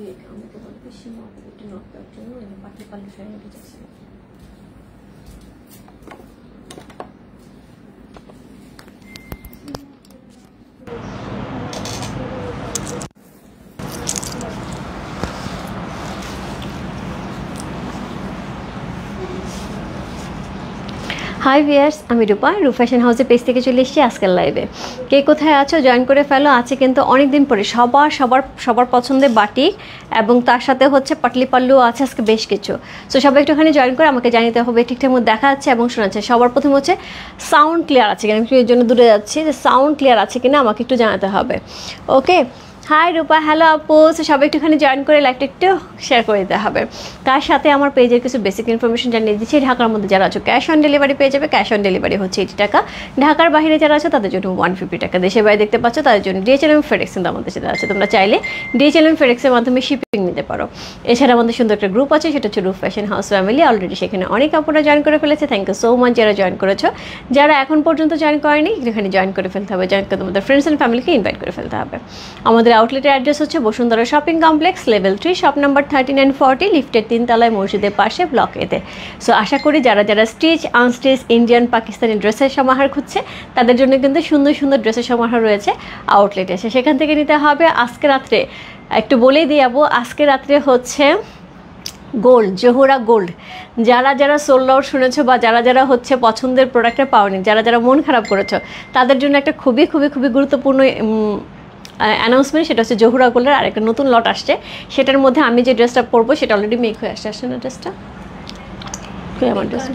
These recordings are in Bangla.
আমাকে বলে বেশি একটু নক করার জন্য পাটলি পাল্লু শাড়ি নিতে চাচ্ছি। হাই ভিয়ার্স, আমি রূপা ফ্যাশন হাউসের পেজ থেকে চলে এসেছি আজকের লাইভে। কে কোথায় আছো জয়েন করে ফেলো। আছে কিন্তু অনেক দিন পরে সবার পছন্দের বাটিক এবং তার সাথে হচ্ছে পাটলি পাল্লু আছে আজকে বেশ কিছু। সো সবাই একটুখানি জয়েন করে আমাকে জানিতে হবে ঠিকঠাক মতো দেখা যাচ্ছে এবং শোনাচ্ছে। সবার প্রথম হচ্ছে সাউন্ড ক্লিয়ার আছে কিনা, আমি এর জন্য দূরে যাচ্ছি, যে সাউন্ড ক্লিয়ার আছে কিনা আমাকে একটু জানাতে হবে। ওকে, হাই রূপা, হ্যালো আপু। সবাই একটুখানি জয়েন করে লাইভটা একটু শেয়ার করে দিতে হবে। তার সাথে আমার পেজের কিছু বেসিক ইনফরমেশন জানিয়ে দিচ্ছি। ঢাকার মধ্যে যারা আছো ক্যাশ অন ডেলিভারি পেয়ে যাবে। ক্যাশ অন ডেলিভারি হচ্ছে 80 টাকা। ঢাকার বাইরে যারা আছো তাদের জন্য 150 টাকা। দেশের বাইরে দেখতে পাচ্ছ তাদের জন্য ডিএচএল এবং ফেডেক্স কিন্তু আমাদের সাথে আছে। তোমরা চাইলে ডিএচএল এবং ফেডেক্সের মাধ্যমে শিপিং নিতে পারো। এছাড়া আমাদের সুন্দর একটা গ্রুপ আছে, সেটা হচ্ছে রূপ ফ্যাশন হাউস ফ্যামিলি। অলরেডি সেখানে অনেক আপুরা জয়েন করে ফেলেছে। থ্যাংক ইউ সো মাচ যারা জয়েন করেছো। যারা এখন পর্যন্ত জয়েন করেনি এখানে জয়েন করে ফেলতে হবে। জয়েন করে তোমাদের ফ্রেন্ডস অ্যান্ড ফ্যামিলিকে ইনভাইট করে ফেলতে হবে। আমাদের আউটলেটের অ্যাড্রেস হচ্ছে Bashundhara shopping complex, level 3, shop number 3940, লিফটের 3 তলায়, মসজিদের পাশে, ব্লক এতে। সো আশা করি যারা স্টিচ আনস্টিচ ইন্ডিয়ান পাকিস্তানি ড্রেসের সমাহার খুঁজছে তাদের জন্য কিন্তু সুন্দর সুন্দর ড্রেসের সমাহার রয়েছে আউটলেটে। এসে সেখান থেকে নিতে হবে। আজকে রাত্রে একটু বলেই দিয়ে যাবো, আজকে রাত্রে হচ্ছে গোল্ড, জোহরা গোল্ড, যারা সোল্ড আউট শুনেছো বা যারা হচ্ছে পছন্দের প্রোডাক্টটা পাওনি, যারা মন খারাপ করেছো তাদের জন্য একটা খুবই খুবই খুবই গুরুত্বপূর্ণ অ্যানাউন্সমেন্ট। সেটা হচ্ছে জোহরা গোল্ডের আরেকটা নতুন লট আসছে। সেটার মধ্যে আমি যে ড্রেসটা পরবো সেটা অলরেডি মেক হয়ে আসছে না ড্রেসটা, আমার ড্রেস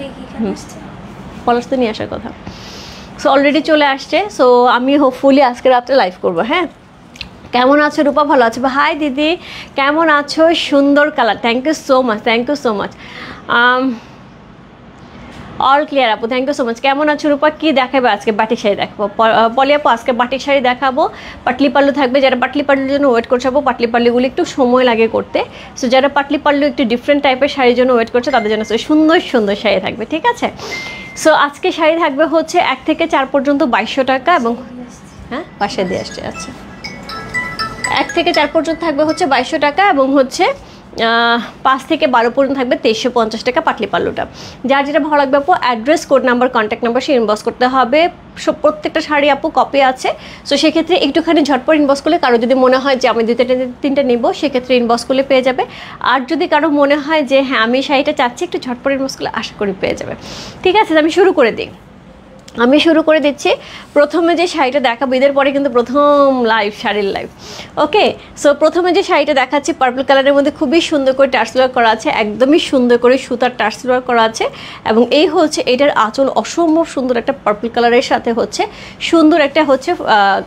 পলাশ তো নিয়ে আসার কথা। সো অলরেডি চলে আসছে। সো আমি হোপফুলি আজকে রাত্রে লাইভ করবো। হ্যাঁ, কেমন আছো রূপা? ভালো আছো? হাই দিদি, কেমন আছো? সুন্দর colour, thank you so much, thank you so much. All clear আপু, থ্যাংক ইউ সো মাচ। কেমন আছো রূপা? কী দেখাবে আজকে? বাটিক শাড়ি দেখাবো। পলি আপু আজকে বাটিক শাড়ি দেখাবো, পাটলি পাল্লু থাকবে। যারা পাটলি পাল্লুর জন্য ওয়েট করছে আপু, পাটলি পাল্লুগুলো একটু সময় লাগে করতে। সো যারা পাটলি পাল্লু একটু ডিফারেন্ট টাইপের শাড়ির জন্য ওয়েট করছে তাদের জন্য সুন্দর সুন্দর শাড়ি থাকবে, ঠিক আছে? সো আজকে শাড়ি থাকবে হচ্ছে 1 থেকে 4 পর্যন্ত 2200 টাকা এবং হ্যাঁ বাসায় দিয়ে আসছে। আচ্ছা, 1 থেকে 4 পর্যন্ত থাকবে হচ্ছে 2200 টাকা এবং হচ্ছে 5 থেকে 12 পর্যন্ত থাকবে 2350 টাকা পাটলি পাল্লুটা। যার যেটা ভালো লাগবে আপু address, code number, contact number সে ইনবক্স করতে হবে। প্রত্যেকটা শাড়ি আপু কপি আছে। সো সেক্ষেত্রে একটুখানি ঝটপট ইনবক্স করলে, কারো যদি মনে হয় যে আমি 2-3টা নিব সেক্ষেত্রে ইনবক্স করলে পেয়ে যাবে। আর যদি কারো মনে হয় যে হ্যাঁ আমি শাড়িটা চাচ্ছি, একটু ঝটপট ইনবক্স করলে আশা করি পেয়ে যাবে। ঠিক আছে, আমি শুরু করে দিই। আমি শুরু করে দিচ্ছি। প্রথমে যে শাড়িটা দেখাবো, ঈদের পরে কিন্তু প্রথম লাইভ, শাড়ির লাইভ। ওকে, সো প্রথমে যে শাড়িটা দেখাচ্ছি পার্পল কালারের মধ্যে খুবই সুন্দর করে টার্সেল করা আছে, একদমই সুন্দর করে সুতার টার্সেল করা আছে এবং এই হচ্ছে এটার আঁচল, অসম্ভব সুন্দর একটা পার্পল কালারের সাথে হচ্ছে সুন্দর একটা হচ্ছে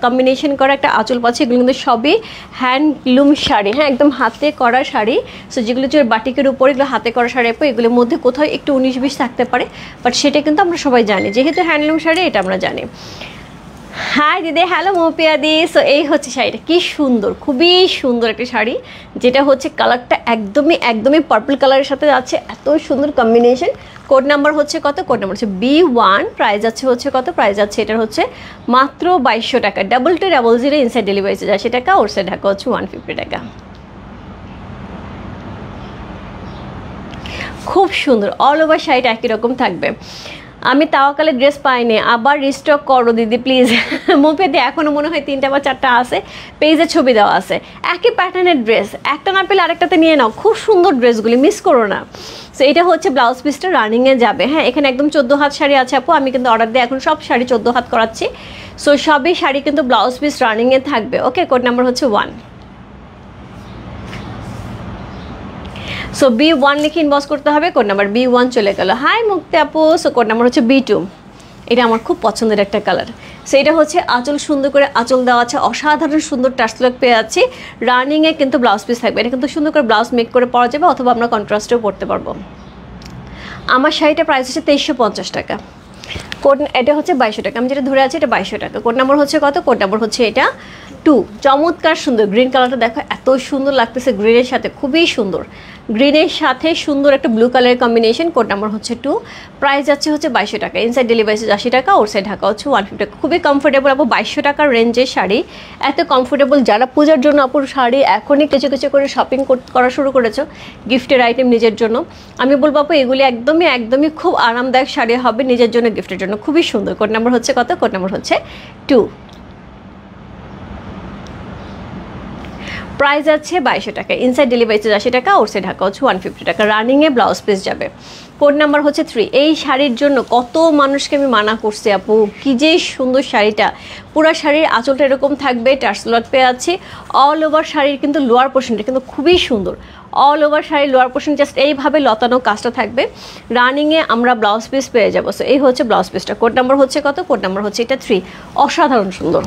কম্বিনেশন করা একটা আঁচল পাচ্ছে। এগুলো কিন্তু সবই হ্যান্ডলুম শাড়ি, হ্যাঁ একদম হাতে করা শাড়ি। সো যেগুলো হচ্ছে বাটিকের উপর, এগুলো হাতে করা শাড়ি আপু, এগুলোর মধ্যে কোথাও একটু 19-20 থাকতে পারে, বাট সেটা কিন্তু আমরা সবাই জানি, যেহেতু হ্যান্ডলুম শাড়ি এটা আমরা জানি। হাই দিদি, হ্যালো মৌপিয়াদি। সো এই হচ্ছে শাড়িটা, কি সুন্দর, খুবই সুন্দর একটা শাড়ি, যেটা হচ্ছে কালারটা একদমই পার্পল কালারের সাথে আছে, এত সুন্দর কম্বিনেশন। কোড নাম্বার হচ্ছে কত? কোড নাম্বার হচ্ছে B1। প্রাইস আছে হচ্ছে কত? প্রাইস আছে এটার হচ্ছে মাত্র 2200 টাকা। 2200 ইনসাইড ডেলিভারি চার্জ 80 টাকা, ওর সাইড ঢাকা হচ্ছে 150 টাকা। খুব সুন্দর, অল ওভার শাড়িটা একই রকম থাকবে। আমি তাওয়াকালের ড্রেস পাইনি, আবার রিস্টক করো দিদি প্লিজ। মুফেতে এখনও মনে হয় 3টা বা 4টা আছে, পেজে ছবি দেওয়া আছে। একই প্যাটার্নের ড্রেস, একটা না পেলে আরেকটাতে নিয়ে নাও, খুব সুন্দর ড্রেসগুলি, মিস করো না। সো এটা হচ্ছে ব্লাউজ পিসটা রানিংয়ে যাবে। হ্যাঁ, এখানে একদম 14 হাত শাড়ি আছে আপু, আমি কিন্তু অর্ডার দিয়ে এখন সব শাড়ি 14 হাত করাচ্ছি। সো সবই শাড়ি কিন্তু ব্লাউজ পিস রানিংয়ে থাকবে। ওকে, কোড নাম্বার হচ্ছে 1। সো B1 লিখে ইনবক্স করতে হবে, কোড নাম্বার B1 চলে গেল। হাই মুক্তি আপু। সো কোড নাম্বার হচ্ছে B2। এটা আমার খুব পছন্দের একটা কালার। সো এটা হচ্ছে আঁচল, সুন্দর করে আঁচল দেওয়া আছে, অসাধারণ সুন্দর টার্সেল পেয়ে আছি। রানিংয়ে কিন্তু ব্লাউজ পিস থাকবে, এটা কিন্তু সুন্দর করে ব্লাউজ মেক করে পরা যাবে, অথবা আমরা কন্ট্রাস্টেও পরতে পারবো। আমার শাড়িটা প্রাইস হচ্ছে 2350 টাকা। কোড এটা হচ্ছে 2200 টাকা, আমি যেটা ধরে আছি এটা 2200 টাকা। কোড নাম্বার হচ্ছে কত? কোড নাম্বার হচ্ছে এটা 2। চমৎকার সুন্দর গ্রিন কালারটা দেখো, এত সুন্দর লাগতেছে গ্রিনের সাথে, খুবই সুন্দর। গ্রিনের সাথে সুন্দর একটা ব্লু কালারের কম্বিনেশন। কোড নাম্বার হচ্ছে 2, প্রাইস যাচ্ছে হচ্ছে 2200 টাকা। ইনসাইড ডেলিভারি 80 টাকা, ওর সাইড ঢাকা হচ্ছে 150 টাকা। খুবই কমফোর্টেবল আপু, 2200 টাকার রেঞ্জের শাড়ি এত কমফোর্টেবল। যারা পূজার জন্য আপুর শাড়ি এখনই কিছু কিছু করে শপিং করা শুরু করেছো গিফটের আইটেম নিজের জন্য, আমি বলবো আপু এগুলি একদমই একদমই খুব আরামদায়ক শাড়ি হবে নিজের জন্য, গিফটের জন্য খুবই সুন্দর। কোড নাম্বার হচ্ছে কত? কোড নাম্বার হচ্ছে 2, প্রাইস আছে 2200 টাকা। ইনসাইড ডেলিভারি 80 টাকা, ওর সাইড ঢাকা হচ্ছে 150 টাকা। রানিংয়ে ব্লাউজ পিস যাবে। কোড নাম্বার হচ্ছে 3। এই শাড়ির জন্য কত মানুষকে আমি মানা করছি আপু, কি যে সুন্দর শাড়িটা। পুরো শাড়ির আঁচলটা এরকম থাকবে, টার্সেলট পেয়ে আছে। অল ওভার শাড়ির কিন্তু লোয়ার পোর্শনটা কিন্তু খুবই সুন্দর। অল ওভার শাড়ির লোয়ার পোর্শন জাস্ট এইভাবে লতানো কাজটা থাকবে। রানিংয়ে আমরা ব্লাউজ পিস পেয়ে যাবো। সো এই হচ্ছে ব্লাউজ পিসটা। কোড নাম্বার হচ্ছে কত? কোড নাম্বার হচ্ছে এটা 3। অসাধারণ সুন্দর,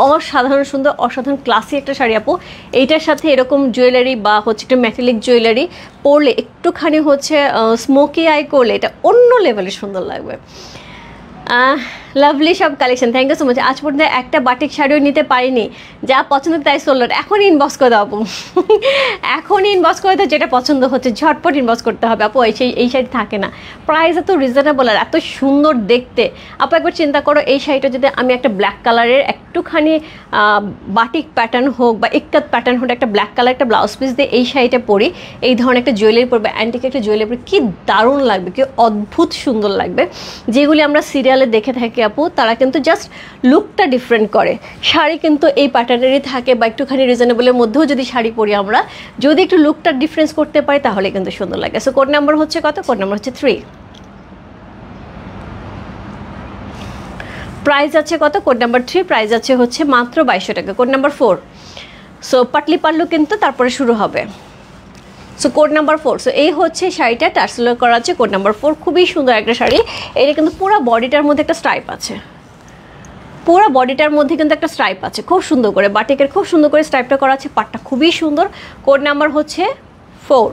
অসাধারণ সুন্দর, অসাধারণ ক্লাসি একটা শাড়ি আপু। এইটার সাথে এরকম জুয়েলারি বা হচ্ছে একটু মেটালিক জুয়েলারি পরলে, একটুখানি হচ্ছে স্মোকি আই করলে এটা অন্য লেভেলের সুন্দর লাগবে। লাভলি সব collection, thank you so much. আজ পর্যন্ত একটা বাটিক শাড়িও নিতে পারিনি, যা পছন্দ তাই সোল্ড। এখনই ইনবক্স করে দাও আপু, এখনই ইনবক্স করে দাও, যেটা পছন্দ হচ্ছে ঝটপট ইনবক্স করতে হবে আপু। এই শাড়ি থাকে না, প্রাইস এত রিজনেবল আর এত সুন্দর দেখতে। আপু একবার চিন্তা করো, এই শাড়িটা যদি আমি একটা ব্ল্যাক কালারের একটুখানি বাটিক প্যাটার্ন হোক বা ইক্কাত প্যাটার্ন হোক, একটা ব্ল্যাক কালার একটা ব্লাউজ পিস দিয়ে এই শাড়িটা পরি, এই ধরনের একটা জুয়েলারি পরবে, অ্যান্টিক একটা জুয়েলারি পরে, কি দারুণ লাগবে, কি অদ্ভুত সুন্দর লাগবে। যেগুলি আমরা সিরিয়ালে দেখে থাকি আপু, তারা কিন্তু জাস্ট লুকটা ডিফারেন্ট করে। শাড়ি কিন্তু এই প্যাটার্নেরই থাকে, বা একটুখানি রিজনেবলের মধ্যেও যদি শাড়ি পরি আমরা, যদি একটু লুকটা ডিফারেন্স করতে পারি তাহলে কিন্তু সুন্দর লাগে। সো কোড নাম্বার হচ্ছে কত? কোড নাম্বার হচ্ছে 3। প্রাইস আছে কত? কোড নাম্বার 3, প্রাইস আছে হচ্ছে মাত্র 2200 টাকা। Code number 4। So Patli pallu কিন্তু তারপরে শুরু হবে। So code number 4। সো এই হচ্ছে শাড়িটা, টার্সেল করা আছে। কোড নাম্বার 4, খুবই সুন্দর একটা শাড়ি। এটা কিন্তু পুরো বডিটার মধ্যে একটা স্ট্রাইপ আছে, পুরো বডিটার মধ্যে কিন্তু একটা স্ট্রাইপ আছে, খুব সুন্দর করে বাটিকের খুব সুন্দর করে স্ট্রাইপটা করা আছে। পাটটা খুবই সুন্দর। কোড নাম্বার হচ্ছে 4।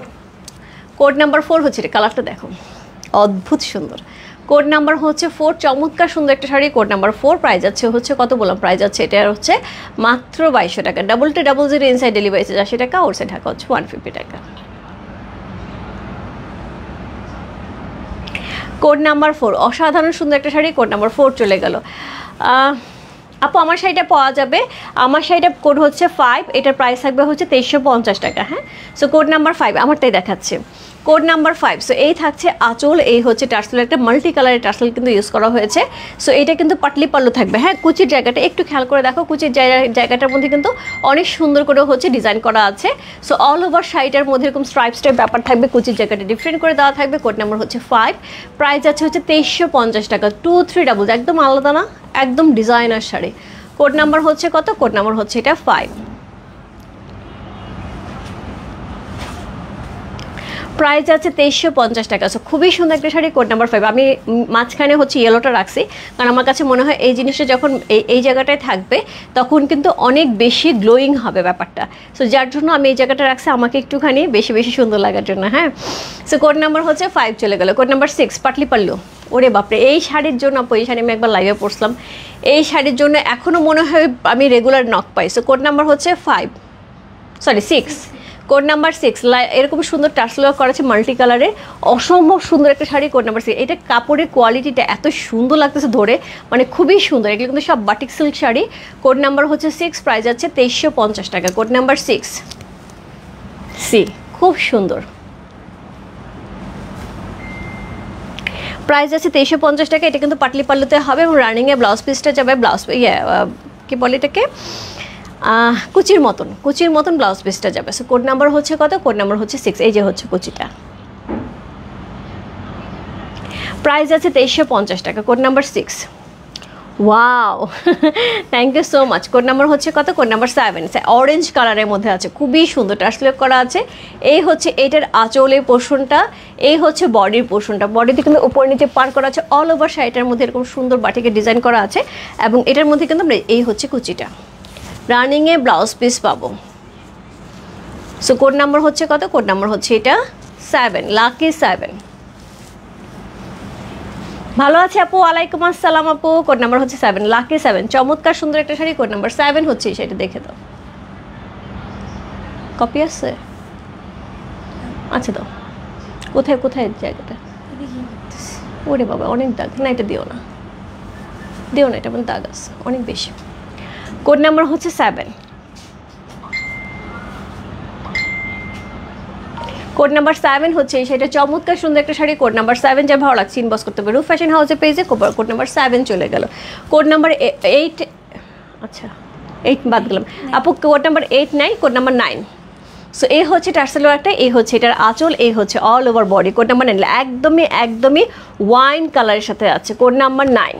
কোড নাম্বার 4 হচ্ছে, এটা কালারটা দেখো অদ্ভুত সুন্দর। কোড নাম্বার হচ্ছে 4, চমৎকার সুন্দর একটা শাড়ি। কোড নাম্বার 4, প্রাইস আছে হচ্ছে কত বললাম? প্রাইস আছে এটা হচ্ছে মাত্র 2200 টাকা। 2200 ইনসাইড ডেলিভারি 80 টাকা, ওর সাইড ঢাকা হচ্ছে 150 টাকা। কোড নাম্বার 4, অসাধারণ সুন্দর একটা শাড়ি। কোড নাম্বার 4 চলে গেল। আপু আমার শাড়িটা পাওয়া যাবে, আমার শাড়িটা কোড হচ্ছে 5, এটার প্রাইস থাকবে হচ্ছে 2350 টাকা। হ্যাঁ, সো কোড নাম্বার 5 আমারটাই দেখাচ্ছে। Code number 5। সো এই থাকছে আঁচল, এই হচ্ছে টার্সেল, একটা মাল্টি কালারের টার্সেল কিন্তু ইউজ করা হয়েছে। সো এটা কিন্তু পাটলি পাল্লু থাকবে। হ্যাঁ, কুচির জায়গাটা একটু খেয়াল করে দেখো, কুচির জায়গাটার মধ্যে কিন্তু অনেক সুন্দর করে হচ্ছে ডিজাইন করা আছে। সো অল ওভার শাড়িটার মধ্যে এরকম স্ট্রাইপ ব্যাপার থাকবে, কুচির জায়গাটা ডিফারেন্ট করে দেওয়া থাকবে। কোড নাম্বার হচ্ছে 5, প্রাইস আছে হচ্ছে 2350 টাকা। 2300, একদম আলাদা না, একদম ডিজাইনার শাড়ি। কোড নাম্বার হচ্ছে কত? কোড নাম্বার হচ্ছে এটা 5, প্রাইস আছে 2350 টাকা। সো খুবই সুন্দর একটা শাড়ি। Code number 5। আমি মাঝখানে হচ্ছে ইয়েলোটা রাখছি, কারণ আমার কাছে মনে হয় এই জিনিসটা যখন এই জায়গাটায় থাকবে তখন কিন্তু অনেক বেশি গ্লোয়িং হবে ব্যাপারটা। সো যার জন্য আমি এই জায়গাটা রাখছি, আমাকে একটুখানি বেশি বেশি সুন্দর লাগার জন্য। হ্যাঁ, সো কোড নাম্বার হচ্ছে 5 চলে গেল। Code number 6, Patli pallu. ওরে বাপরে, এই শাড়ির জন্য এই শাড়ি আমি একবার লাইভে পড়ছিলাম, এই শাড়ির জন্য এখনও মনে হয় আমি রেগুলার নক পাই। সো কোড নাম্বার হচ্ছে 6। কোড নাম্বার 6, এরকম সুন্দর টার্সেল ওয়ার্ক করা আছে মাল্টি কালারে, অসম্ভব সুন্দর একটা শাড়ি। কোড নাম্বার 6, এটা কাপড়ের কোয়ালিটিটা এত সুন্দর লাগতেছে ধরে, মানে খুবই সুন্দর। এগুলো কিন্তু সব batik silk sari. Code number হচ্ছে 6, প্রাইস আছে 2350 টাকা। কোড নাম্বার 6 সি, খুব সুন্দর, প্রাইস আছে 2350 টাকা। এটা কিন্তু পাটলি পাল্লুতে হবে এবং রানিংয়ে ব্লাউজ পিসটা যাবে, ব্লাউজ কি বলে এটাকে, কুচির মতন ব্লাউজ পিসটা যাবে। সো কোড নাম্বার হচ্ছে কত? কোড নাম্বার হচ্ছে 6। এই যে হচ্ছে কুচিটা, প্রাইস আছে 2350 টাকা। Code number 6। Wow, thank you so much. Code number হচ্ছে কত? কোড নাম্বার 7, অরেঞ্জ কালারের মধ্যে আছে, খুবই সুন্দর টার্সেল করা আছে। এই হচ্ছে এটার আঁচলের পোর্শনটা, এই হচ্ছে বডির পোর্শনটা। বডিতে কিন্তু উপর নিচে পার করা আছে, অল ওভার শাড়িটার মধ্যে এরকম সুন্দর বাটিকে ডিজাইন করা আছে, এবং এটার মধ্যে কিন্তু এই হচ্ছে কুচিটা। রানিংয়ে ব্লাউজ পিস পাবো। সো কোড নাম্বার হচ্ছে কত? কোড নাম্বার হচ্ছে এটা 7, লাকি 7। ভালো আছে আপু, ওয়ালাইকুম আসসালাম আপু। কোড নাম্বার হচ্ছে 7, লাকি 7, চমৎকার সুন্দর একটা শাড়ি। কোড নাম্বার 7 হচ্ছে সেটা, দেখে দাও, কপি আছে। আচ্ছা দাও, কোথায় কোথায় জায়গাটা? ওরে বাবা অনেক দাগ, না এটা দিও না, দিও না, এটা মানে দাগ আছে অনেক বেশি। কোড নাম্বার হচ্ছে 7। কোড নাম্বার 7 হচ্ছে সেটা চমৎকার সুন্দর একটা শাড়ি। কোড নাম্বার 7 যা ভালো লাগছে ইনবক্স করতে হবে রূপ ফ্যাশন হাউসের পেজে। কোড নাম্বার 7 চলে গেল। কোড নাম্বার 8, আচ্ছা 8 বাদ গেলাম আপু। কোড নাম্বার 8 নাই, কোড নাম্বার 9। সো এই হচ্ছে টার্সেল ওয়ার্কটা, এই হচ্ছে এটার আঁচল, এই হচ্ছে all over body. Code number 9 একদমই একদমই ওয়াইন কালারের সাথে আছে। কোড নাম্বার 9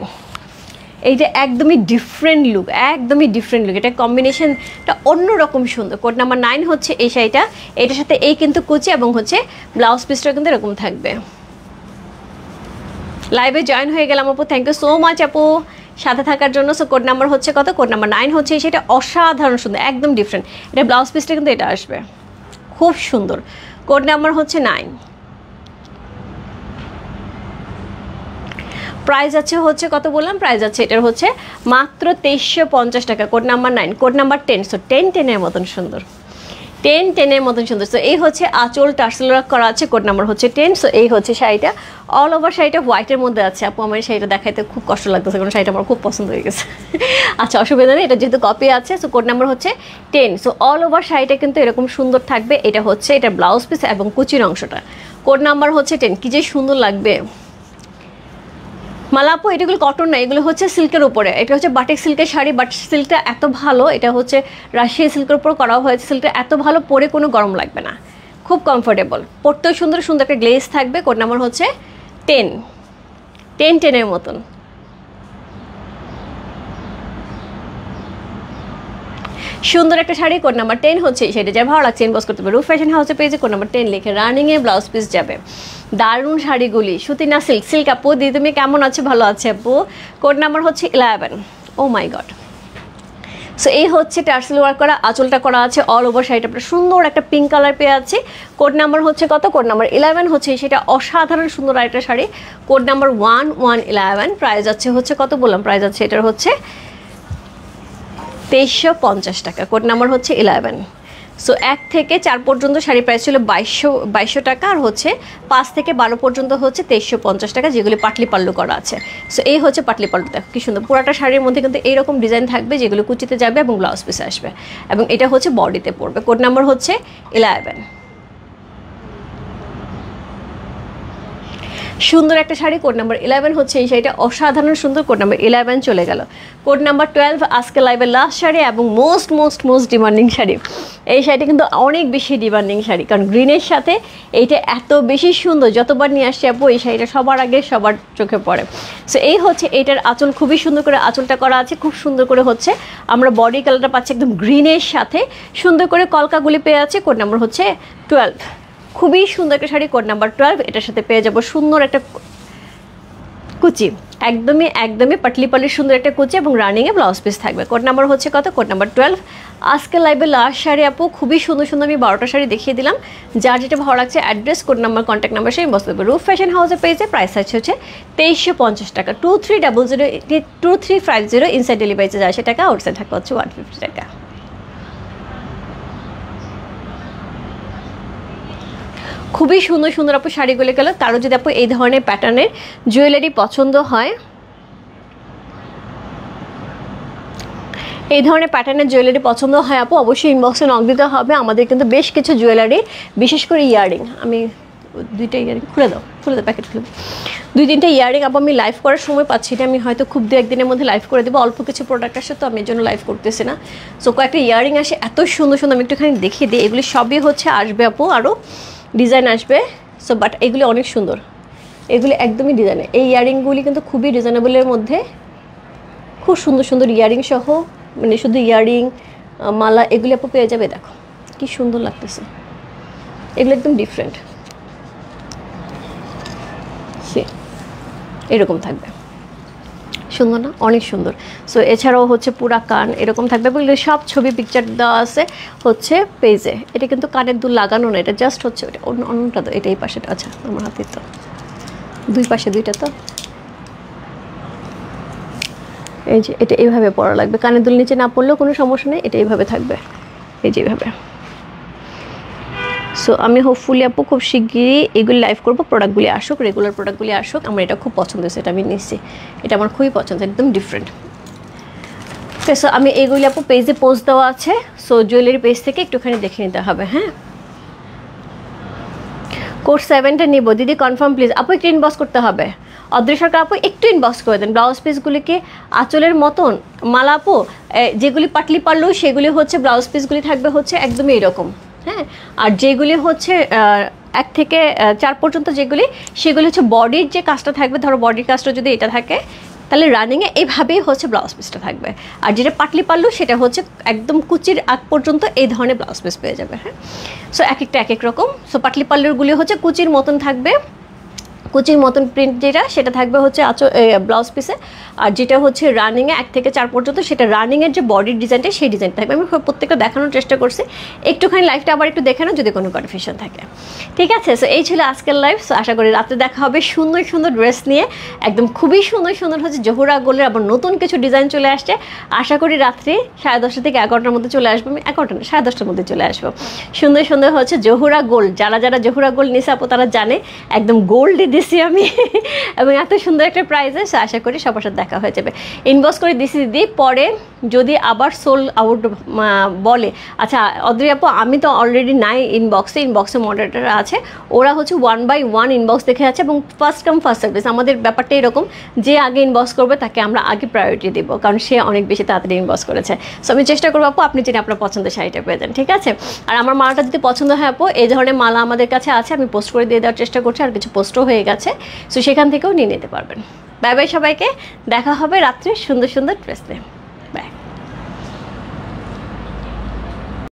এইটা একদমই ডিফারেন্ট লুক, একদমই ডিফারেন্ট লুক, এটা কম্বিনেশনটা অন্যরকম সুন্দর। কোড নাম্বার 9 হচ্ছে এই শাড়িটা, এটার সাথে এই কিন্তু কুচি এবং হচ্ছে ব্লাউজ পিসটা কিন্তু এরকম থাকবে। লাইভে জয়েন হয়ে গেলাম আপু, থ্যাংক ইউ সো মাচ আপু সাথে থাকার জন্য। সো কোড নাম্বার হচ্ছে কত? কোড নাম্বার 9 হচ্ছে সেটা অসাধারণ সুন্দর, একদম ডিফারেন্ট। এটা ব্লাউজ পিসটা কিন্তু এটা আসবে খুব সুন্দর। কোড নাম্বার হচ্ছে 9। প্রাইস আছে হচ্ছে কত বললাম? প্রাইস আছে এটার হচ্ছে মাত্র 2350 টাকা। Code number 9। Code number 10। So 10-10 মতন সুন্দর, 10-10 মতন সুন্দর। সো এই হচ্ছে আঁচল টার্সেল ওয়ার্ক করা আছে। কোড নাম্বার হচ্ছে 10। সো এই হচ্ছে শাড়িটা, অল ওভার শাড়িটা হোয়াইটের মধ্যে আছে। আপু আমার শাড়িটা দেখাইতে খুব কষ্ট লাগতেছে কারণ শাড়িটা আমার খুব পছন্দ হয়ে গেছে। আচ্ছা অসুবিধা নেই, এটা যেহেতু কপি আছে। সো কোড নাম্বার হচ্ছে 10। সো অল ওভার শাড়িটা কিন্তু এরকম সুন্দর থাকবে। এটা হচ্ছে এটা ব্লাউজ পিস এবং কুচির অংশটা। কোড নাম্বার হচ্ছে 10। কি যে সুন্দর লাগবে মালা আপু। এটাগুলো কটন না, এগুলো হচ্ছে সিল্কের উপরে। এটা হচ্ছে বাটিক সিল্কের শাড়ি, বাট সিল্কটা এত ভালো, এটা হচ্ছে রাশিয়া সিল্কের উপর করা হয়েছে। সিল্কটা এত ভালো, পরে কোনো গরম লাগবে না, খুব কমফোর্টেবল, পরতেও সুন্দর সুন্দর একটা গ্লেজ থাকবে। কোড নাম্বার হচ্ছে 10, 10-10 মতন। সুন্দর একটা শাড়ি। কোড নাম্বার 10 হচ্ছে সেটা যা ভালো লাগছে ইনবক্স করতে পারবে রূপ ফ্যাশন হাউসের পেজে। কোড নাম্বার 10 লিখে রানিংয়ে ব্লাউজ পিস যাবে। দারুণ শাড়িগুলি। সুতিনা সিল্ক। সিল্ক আপু দি তুমি কেমন আছো? ভালো আছে আপু। কোড নাম্বার হচ্ছে 11। ও মাই গড। সো এই হচ্ছে টার্সেল ওয়ার্ক করা, আঁচলটা করা আছে অল ওভার শাড়িটা আপনার সুন্দর একটা পিঙ্ক কালার পেয়ে আছে। কোড নাম্বার হচ্ছে কত? কোড নাম্বার 11 হচ্ছে সেটা অসাধারণ সুন্দর আরেকটা শাড়ি। Code number 1111। প্রাইস আছে হচ্ছে কত বললাম? প্রাইস আছে এটার হচ্ছে 2350 টাকা। কোড নাম্বার হচ্ছে 11। সো 1 থেকে 4 পর্যন্ত শাড়ি প্রাইস ছিল 2200 টাকা, আর হচ্ছে 5 থেকে 12 পর্যন্ত হচ্ছে 2350 টাকা, যেগুলি পাটলি পাল্লু করা আছে। সো এই হচ্ছে পাটলি পাল্লু, দেখো কি সুন্দর। পুরাটা শাড়ির মধ্যে কিন্তু এইরকম ডিজাইন থাকবে যেগুলো কুচিতে যাবে এবং ব্লাউজ পিসে আসবে, এবং এটা হচ্ছে বডিতে পড়বে। কোড নাম্বার হচ্ছে 11। সুন্দর একটা শাড়ি। কোড নাম্বার 11 হচ্ছে এই শাড়িটা অসাধারণ সুন্দর। কোড নাম্বার 11 চলে গেল। কোড নাম্বার 12 আজকে লাইভের লাস্ট শাড়ি এবং মোস্ট ডিমান্ডিং শাড়ি। এই শাড়িটা কিন্তু অনেক বেশি ডিমান্ডিং শাড়ি, কারণ গ্রিনের সাথে এইটা এত বেশি সুন্দর। যতবার নিয়ে আসছি আপু এই শাড়িটা সবার আগে সবার চোখে পড়ে। সো এই হচ্ছে এইটার আঁচল, খুবই সুন্দর করে আঁচলটা করা আছে, খুব সুন্দর করে হচ্ছে আমরা বডি কালারটা পাচ্ছি একদম গ্রিনের সাথে, সুন্দর করে কলকাগুলি পেয়ে আছে। কোড নাম্বার হচ্ছে 12। খুবই সুন্দর একটা শাড়ি। Code number 12। এটার সাথে পেয়ে যাবো সুন্দর একটা কুচি, একদমই পাটলি পালির সুন্দর একটা কুচি এবং রানিংয়ে ব্লাউজ পিস থাকবে। কোড নাম্বার হচ্ছে কত? Code number 12। আজকে লাইভে লাস্ট শাড়ি আপু, খুবই সুন্দর সুন্দর। আমি 12টা শাড়ি দেখিয়ে দিলাম। যার যেটা ভালো লাগছে address, code number, contact number সেই বসতে হবে রূপ ফ্যাশন হাউসের পেজে। প্রাইস আছে হচ্ছে 2350 টাকা। 2350 ইনসাইড ডেলিভারিতে যায় সে টাকা, আউটসাইড টাকা হচ্ছে 150 টাকা। খুবই সুন্দর সুন্দর আপু শাড়িগুলো গেল। কারো যদি আপু এই ধরনের প্যাটার্নের জুয়েলারি পছন্দ হয়, এই ধরনের প্যাটার্নের জুয়েলারি পছন্দ হয় আপু, অবশ্যই ইনবক্সে নক দিতে হবে। আমাদের কিন্তু বেশ কিছু জুয়েলারি, বিশেষ করে ইয়াররিং, আমি 2টা ইয়াররিং খুলে দাও প্যাকেট খুলে দাও। 2-3টা ইয়াররিং আপু আমি লাইভ করার সময় পাচ্ছি না, আমি হয়তো খুব 2-1 দিনের মধ্যে লাইভ করে দেবো। অল্প কিছু প্রোডাক্ট আসে তো আমি এর জন্য লাইভ করতেছি না। সো কয়েকটা ইয়াররিং আসে এত সুন্দর সুন্দর, আমি একটুখানি দেখিয়ে দিই। এগুলি সবই হচ্ছে আসবে আপু, আরও ডিজাইন আসবে। সো বাট এগুলি অনেক সুন্দর, এগুলি একদমই ডিজাইনে। এই ইয়াররিংগুলি কিন্তু খুবই রিজনেবলের মধ্যে, খুব সুন্দর সুন্দর ইয়াররিং সহ, মানে শুধু ইয়াররিং মালা এগুলি আপু পেয়ে যাবে। দেখো কি সুন্দর লাগতেছে, এগুলো একদম ডিফারেন্ট, এরকম থাকবে, সুন্দর না? অনেক সুন্দর। সো এছাড়াও হচ্ছে পুরা কান এরকম থাকবে। এগুলো সব ছবি পিকচার দেওয়া আছে হচ্ছে পেজে। এটা কিন্তু কানের দুল লাগানো না, এটা জাস্ট হচ্ছে ওটা অন্যটা তো, এটা এই পাশেটা। আচ্ছা আমার হাতে তো 2 পাশে 2টা, তো এই যে এটা এইভাবে পরা লাগবে। কানের দুল নিচে না পড়লেও কোনো সমস্যা নেই, এটা এইভাবে থাকবে, এই যে এইভাবে। সো আমি হোপফুলি আপু খুব শিগগিরই এগুলি লাইভ করবো, প্রোডাক্টগুলি আসুক, রেগুলার প্রোডাক্টগুলি আসুক। আমার এটা খুব পছন্দ হয়েছে, এটা আমি নিচ্ছি, এটা আমার খুবই পছন্দ, একদম ডিফারেন্ট। ওকে, সো আমি এগুলি আপু পেজে পোস্ট দেওয়া আছে, সো জুয়েলারি পেজ থেকে একটুখানি দেখে নিতে হবে। হ্যাঁ, কোড 7টা নিব দিদি, কনফার্ম প্লিজ। আপু একটু ইনবক্স করতে হবে, অদ্রি সরকার আপু একটু ইনবক্স করে দেন। ব্লাউজ পিসগুলিকে আঁচলের মতন মালা আপু, যেগুলি পাটলি পারলেও সেগুলি হচ্ছে ব্লাউজ পিসগুলি থাকবে হচ্ছে একদমই এরকম। হ্যাঁ, আর যেগুলি হচ্ছে 1 থেকে 4 পর্যন্ত যেগুলি, সেগুলি হচ্ছে বডির যে কাজটা থাকবে, ধরো বডির কাজটা যদি এটা থাকে তাহলে রানিংয়ে এইভাবেই হচ্ছে ব্লাউজ পিসটা থাকবে। আর যেটা পাটলি পারলো সেটা হচ্ছে একদম কুচির আগ পর্যন্ত এই ধরনের ব্লাউজ পিস পেয়ে যাবে। হ্যাঁ, সো এক একটা এক এক রকম। সো পাটলি পাল্লুরগুলি হচ্ছে কুচির মতন থাকবে, কুচির মতন প্রিন্ট যেটা সেটা থাকবে হচ্ছে ব্লাউজ পিসে। আর যেটা হচ্ছে রানিংয়ে 1 থেকে 4 পর্যন্ত, সেটা রানিংয়ের যে বডির ডিজাইনটা সেই ডিজাইন থাকবে। আমি প্রত্যেকটা দেখানোর চেষ্টা করছি, একটুখানি লাইভটা আবার একটু দেখানো যদি কোনো কনফিউশন থাকে। ঠিক আছে, সো এই ছিল আজকের লাইভ। সো আশা করি রাত্রে দেখা হবে সুন্দর সুন্দর ড্রেস নিয়ে, একদম খুবই সুন্দর সুন্দর হচ্ছে জহুরা গোল্ডের আবার নতুন কিছু ডিজাইন চলে আসছে। আশা করি রাত্রি 10:30 থেকে 11টার মধ্যে চলে আসবো, আমি 11টা না 10:30টার মধ্যে চলে আসবো। সুন্দর সুন্দর হচ্ছে জহুরা গোল্ড, যারা যারা জহুরা গোল্ড নিছে আপু তারা জানে একদম গোল্ডই দিছি আমি এবং এত সুন্দর একটা প্রাইসে। আশা করি সবার সাথে দেখা হয়ে যাবে। ইনবক্স করে দিছি দিদি, পরে যদি আবার সোল আউট বলে, আচ্ছা অদ্রি আপু আমি তো অলরেডি নাই ইনবক্সে মডারেটর আছে, ওরা হচ্ছে 1 by 1 ইনবক্স দেখে আছে এবং ফার্স্ট কাম ফার্স্ট সার্ভিস। আমাদের ব্যাপারটা এরকম, যে আগে ইনবক্স করবে তাকে আমরা আগে প্রায়োরিটি দেবো, কারণ সে অনেক বেশি তাড়াতাড়ি ইনবক্স করেছে। সো আমি চেষ্টা করবো আপু আপনি যেন আপনার পছন্দের শাড়িটা পেয়ে যান। ঠিক আছে, আর আমার মালাটা যদি পছন্দ হয় আপু, এই ধরনের মালা আমাদের কাছে আছে, আমি পোস্ট করে দিয়ে দেওয়ার চেষ্টা করছি, আর কিছু পোস্টও হয়ে গেছে, সো সেখান থেকেও নিয়ে নিতে পারবেন। বাই বাই সবাইকে, দেখা হবে রাত্রে সুন্দর সুন্দর ড্রেস নিয়ে।